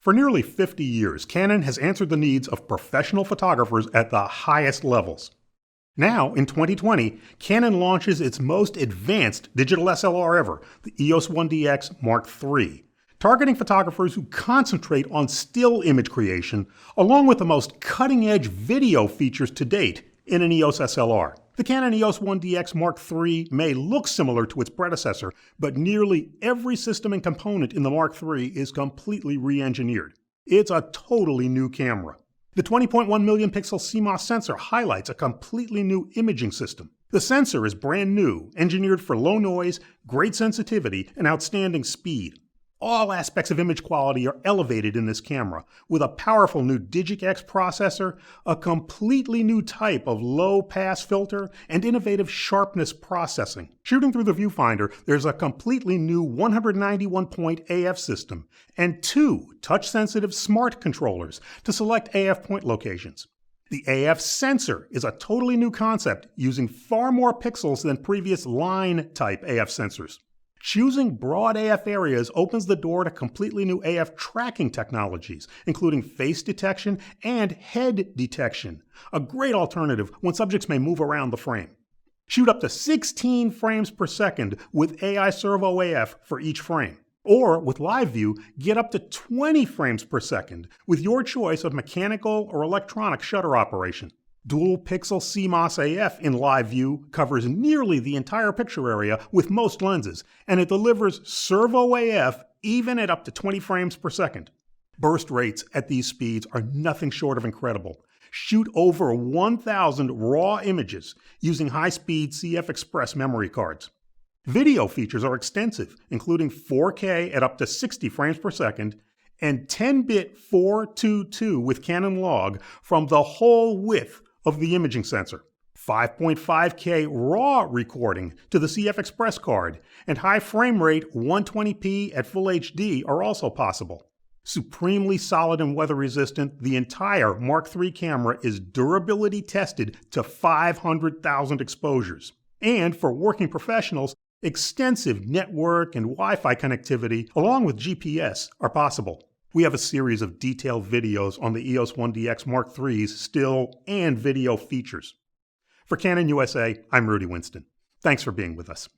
For nearly 50 years, Canon has answered the needs of professional photographers at the highest levels. Now, in 2020, Canon launches its most advanced digital SLR ever, the EOS-1D Mark III, targeting photographers who concentrate on still image creation, along with the most cutting-edge video features to date in an EOS SLR. The Canon EOS-1D Mark III may look similar to its predecessor, but nearly every system and component in the Mark III is completely re-engineered. It's a totally new camera. The 20.1 million pixel CMOS sensor highlights a completely new imaging system. The sensor is brand new, engineered for low noise, great sensitivity, and outstanding speed. All aspects of image quality are elevated in this camera, with a powerful new Digic X processor, a completely new type of low-pass filter, and innovative sharpness processing. Shooting through the viewfinder, there's a completely new 191-point AF system, and 2 touch-sensitive smart controllers to select AF point locations. The AF sensor is a totally new concept, using far more pixels than previous line-type AF sensors. Choosing broad AF areas opens the door to completely new AF tracking technologies, including face detection and head detection, a great alternative when subjects may move around the frame. Shoot up to 16 frames per second with AI Servo AF for each frame. Or, with Live View, get up to 20 frames per second with your choice of mechanical or electronic shutter operation. Dual pixel CMOS AF in Live View covers nearly the entire picture area with most lenses, and it delivers Servo AF even at up to 20 frames per second. Burst rates at these speeds are nothing short of incredible. Shoot over 1,000 raw images using high-speed CF Express memory cards. Video features are extensive, including 4K at up to 60 frames per second, and 10-bit 422 with Canon log from the whole width of the imaging sensor. 5.5K raw recording to the CF Express card, and high frame rate 120p at Full HD are also possible. Supremely solid and weather resistant, the entire Mark III camera is durability tested to 500,000 exposures. And for working professionals, extensive network and Wi-Fi connectivity, along with GPS, are possible. We have a series of detailed videos on the EOS-1D Mark III's still and video features. For Canon USA, I'm Rudy Winston. Thanks for being with us.